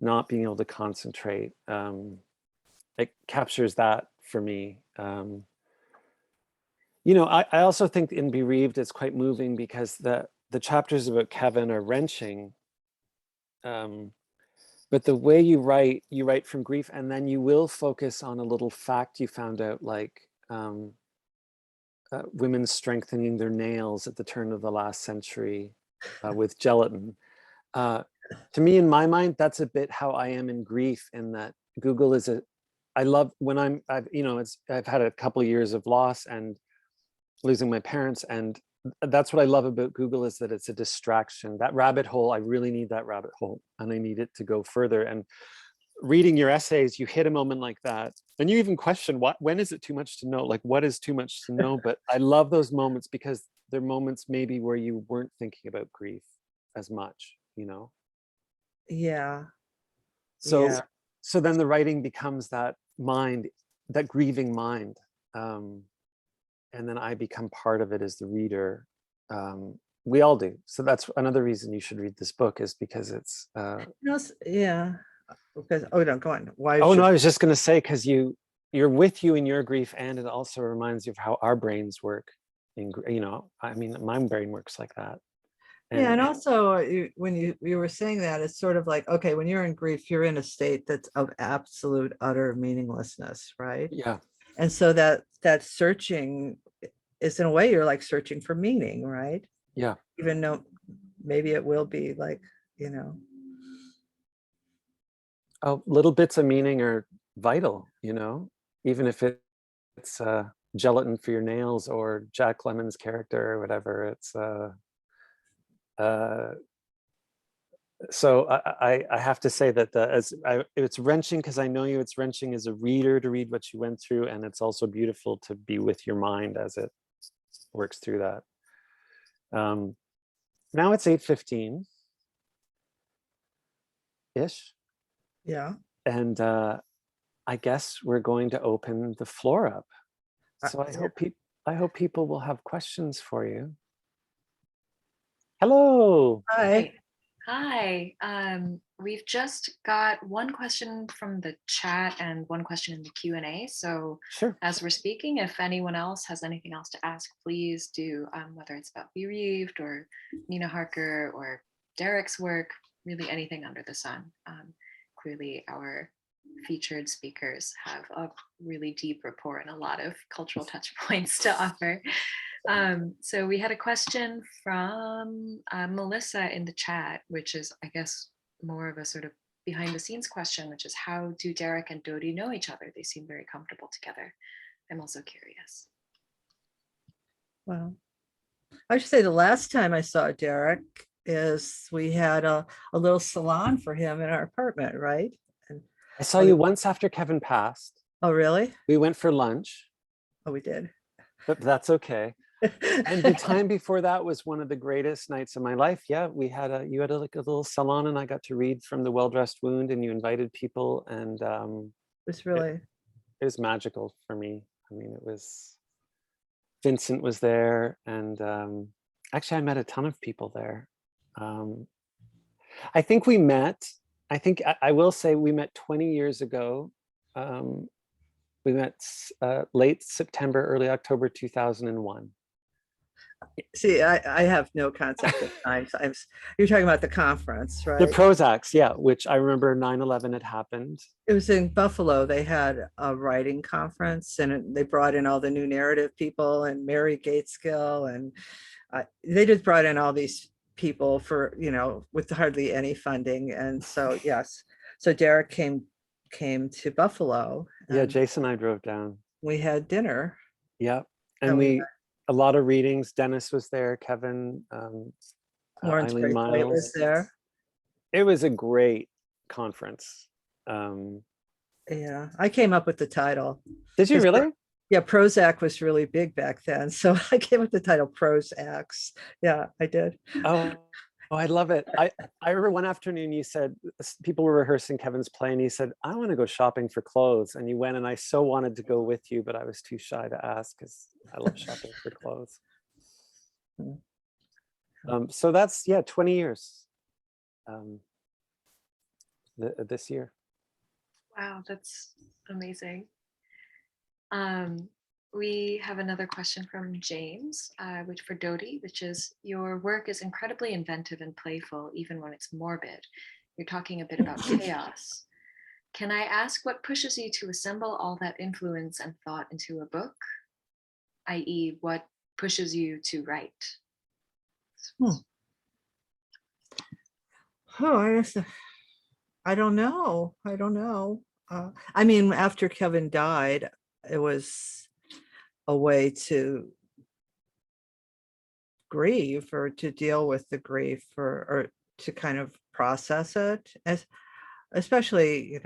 not being able to concentrate. It captures that for me. I also think in Bereaved it's quite moving, because the chapters about Kevin are wrenching. But the way you write from grief, and then you will focus on a little fact you found out, like women strengthening their nails at the turn of the last century with gelatin. To me, in my mind, that's a bit how I am in grief, in that Google is I love when I've had a couple of years of loss and losing my parents, and that's what I love about Google, is that it's a distraction. That rabbit hole, I really need that rabbit hole, and I need it to go further. And reading your essays, you hit a moment like that, and you even question when is it too much to know? Like, what is too much to know? But I love those moments, because they're moments maybe where you weren't thinking about grief as much, yeah. So then the writing becomes that mind, that grieving mind. And then I become part of it as the reader. We all do. So that's another reason you should read this book, is because it's Yeah. Because no, go on. Why? No, I was just going to say, because you're with you in your grief, and it also reminds you of how our brains work. I mean, my brain works like that. And also, when you were saying that, it's sort of like, okay, when you're in grief, you're in a state that's of absolute utter meaninglessness, right? Yeah. And so that searching is, in a way, you're like searching for meaning, right? Yeah. Even though maybe it will be like, Oh, little bits of meaning are vital, even if it's gelatin for your nails, or Jack Lemmon's character, or whatever. It's so I have to say that it's wrenching, because I know it's wrenching as a reader to read what you went through, and it's also beautiful to be with your mind as it works through that. Now it's 8:15 ish. Yeah. And I guess we're going to open the floor up. So I hope people will have questions for you. Hello. Hi. Hi. We've just got one question from the chat and one question in the Q&A. So sure, as we're speaking, if anyone else has anything else to ask, please do, whether it's about Bereaved or Mina Harker or Derek's work, really anything under the sun. Clearly our featured speakers have a really deep rapport and a lot of cultural touch points to offer. So we had a question from Melissa in the chat, which is, I guess, more of a sort of behind the scenes question, which is, how do Derek and Dodie know each other? They seem very comfortable together. I'm also curious. Well, I should say the last time I saw Derek is we had a little salon for him in our apartment, right? And I saw you once after Kevin passed. Oh, really? We went for lunch, Oh, we did. but that's okay. And the time before that was one of the greatest nights of my life. Yeah, you had like a little salon, and I got to read from The Well-Dressed Wound, and you invited people, and was really, it was magical for me. I mean, it was, Vincent was there, and actually I met a ton of people there. I think we met, I will say we met 20 years ago. We met late September, early October 2001. see, I have no concept of time. You're talking about the conference, right? The Prozacs, yeah, which I remember 9/11 had happened. It was in Buffalo. They had a writing conference, and they brought in all the new narrative people and Mary Gateskill, and they just brought in all these people for, with hardly any funding. And so, yes, so Derek came to Buffalo. Yeah, and Jason and I drove down. we had dinner. Yeah, and and a lot of readings. Dennis was there, Kevin, Lawrence Eileen Braithwaite was Miles. there. It was a great conference. Yeah, I came up with the title. Did you really? Yeah, Prozac was really big back then, so I came up with the title Prozacs. Yeah, I did. Oh, I love it. I remember one afternoon you said, people were rehearsing Kevin's play, and he said, I want to go shopping for clothes. And you went, and I so wanted to go with you, but I was too shy to ask because I love shopping for clothes. So that's, 20 years this year. Wow, that's amazing. We have another question from James, which for Dodie, which is, your work is incredibly inventive and playful, even when it's morbid. You're talking a bit about chaos. Can I ask what pushes you to assemble all that influence and thought into a book? i.e., what pushes you to write? Oh, I don't know. I mean, after Kevin died, it was a way to grieve, or to deal with the grief, or to kind of process it, especially,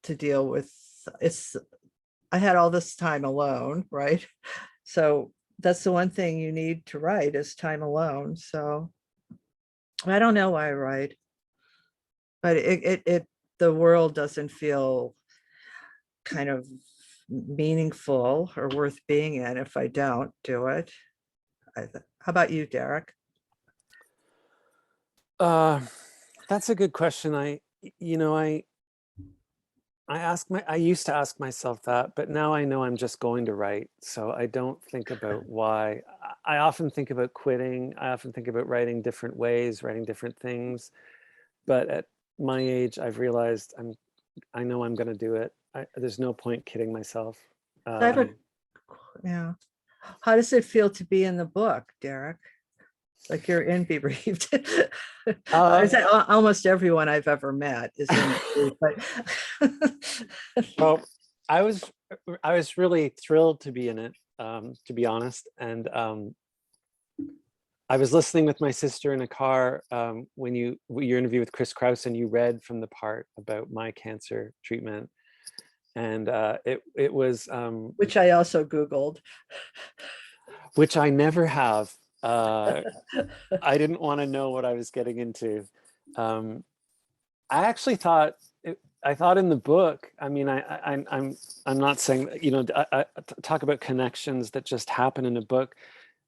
to deal with I had all this time alone, right? So that's the one thing you need to write, is time alone. So I don't know why I write, but the world doesn't feel kind of meaningful or worth being in if I don't do it. How about you, Derek? That's a good question. I used to ask myself that, but now I know I'm just going to write. So I don't think about why. I often think about quitting. I often think about writing different ways, writing different things. But at my age, I've realized I know I'm going to do it. There's no point kidding myself. Yeah. How does it feel to be in the book, Derek? Like, you're in Bereaved. I say almost everyone I've ever met is in Bereaved, but well, I was really thrilled to be in it, to be honest. And I was listening with my sister in a car when your interview with Chris Kraus, and you read from the part about my cancer treatment. And it was which I also Googled, which I never have. I didn't want to know what I was getting into. I actually thought in the book, I mean, I'm not saying, I talk about connections that just happen in a book.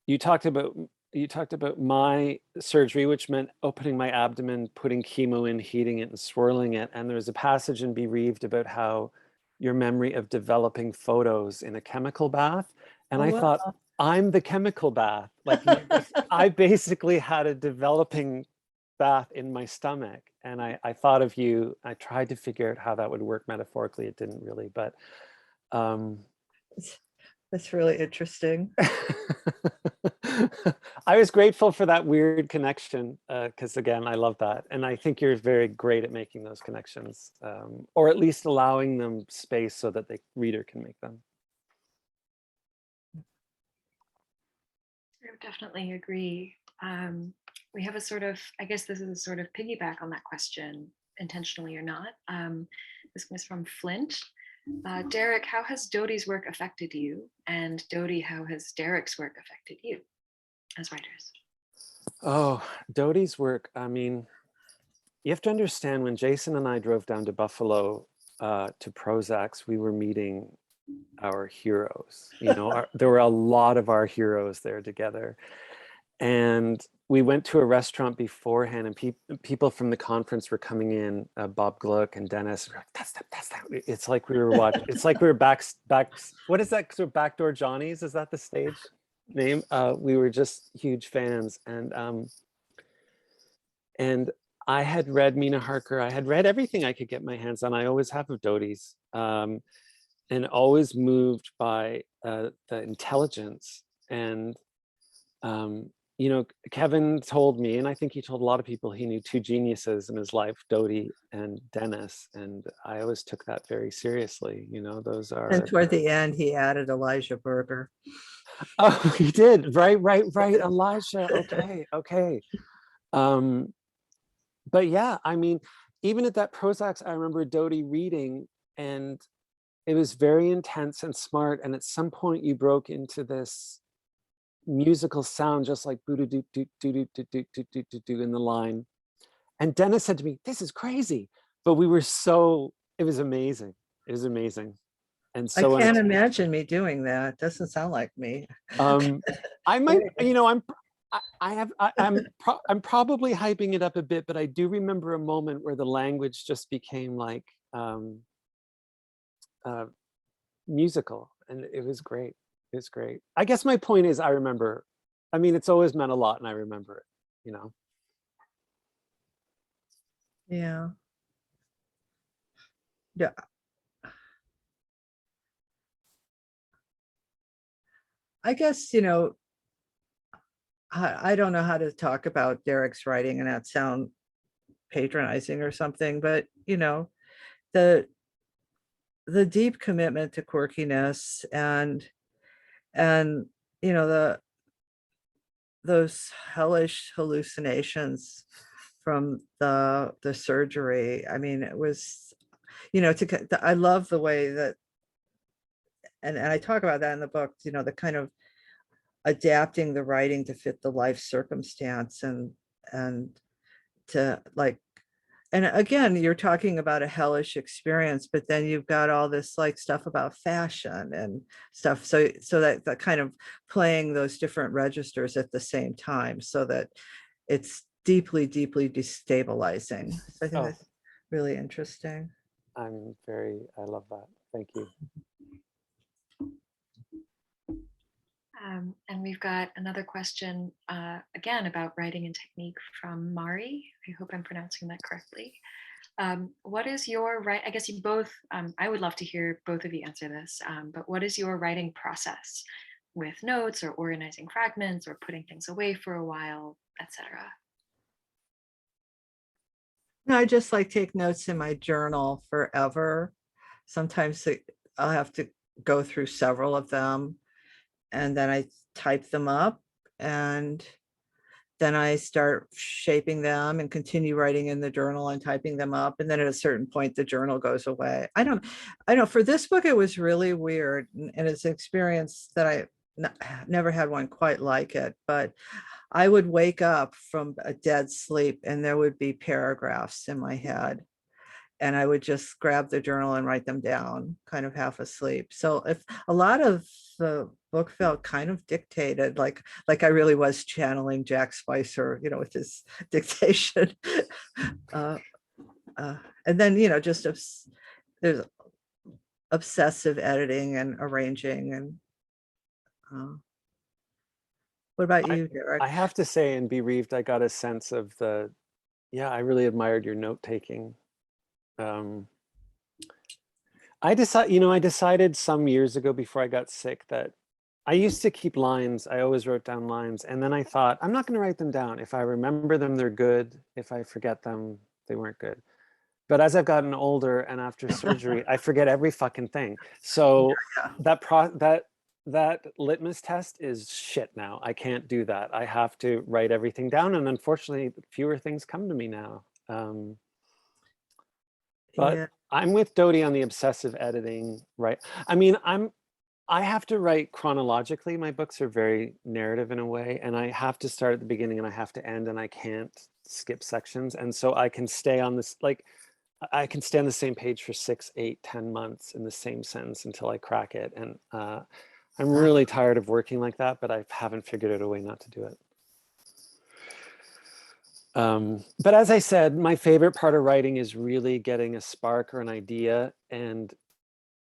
You talked about my surgery, which meant opening my abdomen, putting chemo in, heating it, and swirling it. And there was a passage in Bereaved about how your memory of developing photos in a chemical bath. And I thought, I'm the chemical bath. Like, I basically had a developing bath in my stomach. And I thought of you. I tried to figure out how that would work metaphorically. It didn't really, but that's really interesting. I was grateful for that weird connection, because again, I love that. And I think you're very great at making those connections, or at least allowing them space so that the reader can make them. I would definitely agree. We have a sort of, I guess this is a sort of piggyback on that question. intentionally or not. This was from Flint. Derek, how has Dodie's work affected you? And Dodie, how has Derek's work affected you as writers? Oh, Dodie's work. I mean, you have to understand, when Jason and I drove down to Buffalo to Prozac's, we were meeting our heroes. You know, there were a lot of our heroes there together. And we went to a restaurant beforehand, and people from the conference were coming in, Bob Gluck and Dennis. We're like, that's that. It's like we were watching, it's like we were back, what is that? Sort of Backdoor Johnnies? Is that the stage name? We were just huge fans. And I had read Mina Harker. I had read everything I could get my hands on. I always have of Dodie's, and always moved by the intelligence. And you know, Kevin told me, and I think he told a lot of people, he knew two geniuses in his life, Dodie and Dennis. And I always took that very seriously. You know, those are. And toward the end, he added Elijah Berger. Oh, he did. Right. Elijah. Okay. But yeah, I mean, even at that Prozac's, I remember Dodie reading, and it was very intense and smart. And at some point you broke into this musical sound, just like boo doo doo doo doo doo doo doo doo in the line. And Dennis said to me, "This is crazy," but we were so. It was amazing. It was amazing. And so I can't imagine me doing that. Doesn't sound like me. I might, you know, I'm probably hyping it up a bit, but I do remember a moment where the language just became like musical, and it was great. It's great. I guess my point is, I remember. I mean, it's always meant a lot, and I remember it. You know. Yeah. Yeah. I guess, you know, I don't know how to talk about Derek's writing and not sound patronizing or something, but you know, the deep commitment to quirkiness and you know, those hellish hallucinations from the surgery. I mean, it was, you know, I love the way that, and I talk about that in the book, you know, the kind of adapting the writing to fit the life circumstance, and to like, and again, you're talking about a hellish experience, but then you've got all this like stuff about fashion and stuff. So that kind of playing those different registers at the same time, so that it's deeply, deeply destabilizing. So I think that's really interesting. I love that. Thank you. And we've got another question, again, about writing and technique from Mari. I hope I'm pronouncing that correctly. What is your I guess you both, I would love to hear both of you answer this, but what is your writing process with notes or organizing fragments or putting things away for a while, etc.? I just like take notes in my journal forever. Sometimes I'll have to go through several of them, and then I type them up, and then I start shaping them and continue writing in the journal and typing them up. And then at a certain point, the journal goes away. I know for this book, it was really weird. And it's an experience that I never had one quite like it, but I would wake up from a dead sleep and there would be paragraphs in my head. And I would just grab the journal and write them down, kind of half asleep. So if a lot of the book felt kind of dictated, like I really was channeling Jack Spicer, you know, with his dictation. And then, you know, just there's obsessive editing and arranging. And what about you, Derek? I have to say, in Bereaved, I got a sense of I really admired your note taking. I decided some years ago, before I got sick, that I used to keep lines. I always wrote down lines. And then I thought, I'm not going to write them down. If I remember them, they're good. If I forget them, they weren't good. But as I've gotten older and after surgery, I forget every fucking thing. So that litmus test is shit now. I can't do that. I have to write everything down. And unfortunately, fewer things come to me now. But Yeah. I'm with Dodie on the obsessive editing, right? I mean, I have to write chronologically. My books are very narrative in a way, and I have to start at the beginning and I have to end, and I can't skip sections. And so I can stay on this, like, I can stay on the same page for 6, 8, 10 months in the same sentence until I crack it. And I'm really tired of working like that, but I haven't figured out a way not to do it. But as I said, my favorite part of writing is really getting a spark or an idea and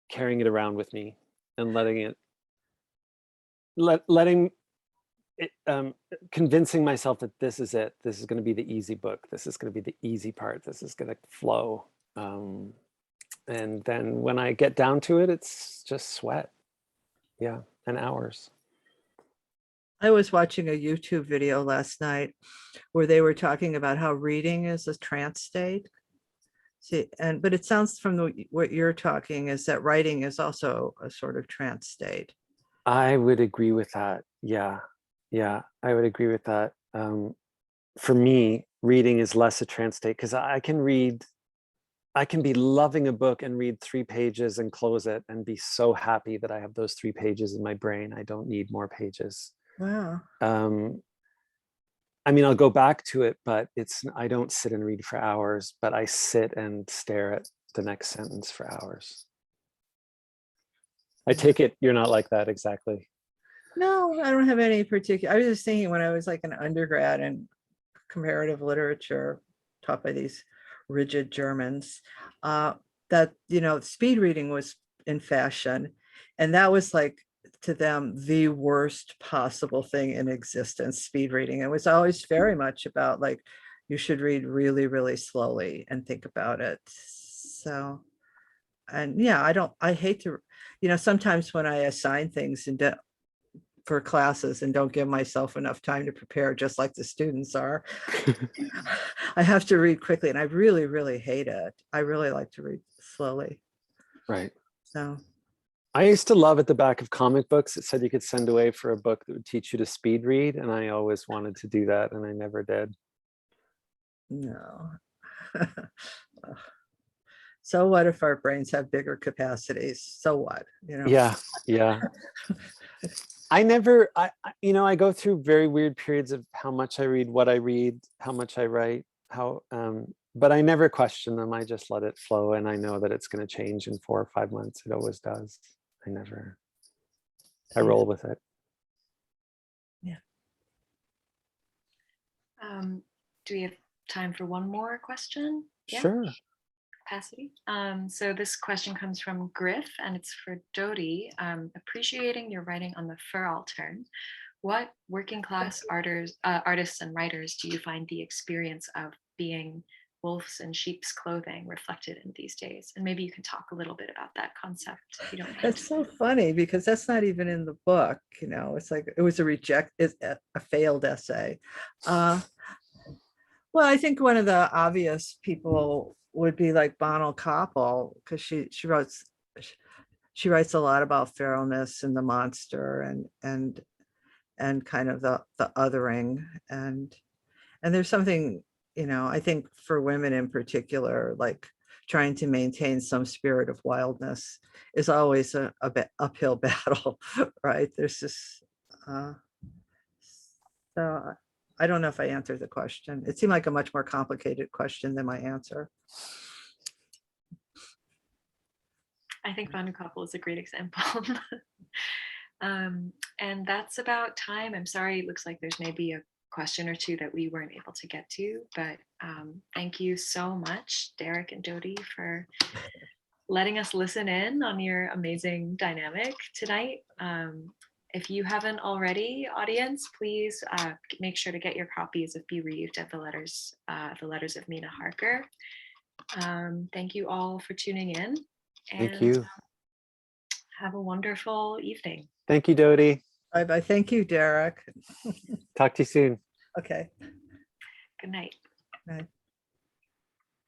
carrying it around with me and letting it, convincing myself that this is it. This is going to be the easy book. This is going to be the easy part. This is going to flow. And then when I get down to it, it's just sweat. Yeah, and hours. I was watching a YouTube video last night where they were talking about how reading is a trance state. See, but it sounds from what you're talking is that writing is also a sort of trance state. I would agree with that. Yeah, I would agree with that. For me, reading is less a trance state because I can be loving a book and read 3 pages and close it and be so happy that I have those 3 pages in my brain. I don't need more pages. Wow. I mean, I'll go back to it, but I don't sit and read for hours, but I sit and stare at the next sentence for hours. I take it you're not like that exactly. No, I don't have any particular. I was just thinking when I was like an undergrad in comparative literature taught by these rigid Germans, that, speed reading was in fashion. And that was like, to them, the worst possible thing in existence, speed reading. It was always very much about like, you should read really, really slowly and think about it. So, and yeah, I hate to, sometimes when I assign things for classes and don't give myself enough time to prepare, just like the students are, I have to read quickly, and I really, really hate it. I really like to read slowly. Right. So I used to love at the back of comic books, it said you could send away for a book that would teach you to speed read. And I always wanted to do that, and I never did. no. So what if our brains have bigger capacities? So what, Yeah. I never, I go through very weird periods of how much I read, what I read, how much I write, but I never question them. I just let it flow, and I know that it's going to change in 4 or 5 months. It always does. I roll with it. Yeah. Do we have time for one more question? Yeah. Sure. Capacity. So this question comes from Griff, and it's for Dodie. Appreciating your writing on the fur altern, what working class artists and writers do you find the experience of being wolves in sheep's clothing reflected in these days? And maybe you can talk a little bit about that concept, if you don't mind. That's so funny because that's not even in the book. It's like it was a failed essay. Well, I think one of the obvious people would be like Bonnell Koppel, because she writes a lot about feralness and the monster and kind of the othering, and there's something, I think for women in particular, like trying to maintain some spirit of wildness is always a bit uphill battle, right? There's this so I don't know if I answered the question. It seemed like a much more complicated question than my answer. I think Van Koppel is a great example. And that's about time. I'm sorry, it looks like there's maybe a question or two that we weren't able to get to, but thank you so much, Derek and Dodie, for letting us listen in on your amazing dynamic tonight. If you haven't already, audience, please make sure to get your copies of Bee Reaved at the Letters of Mina Harker. Thank you all for tuning in. And Thank you. have a wonderful evening. Thank you, Dodie. Bye-bye. Thank you, Derek. Talk to you soon. Okay. Good night. Bye.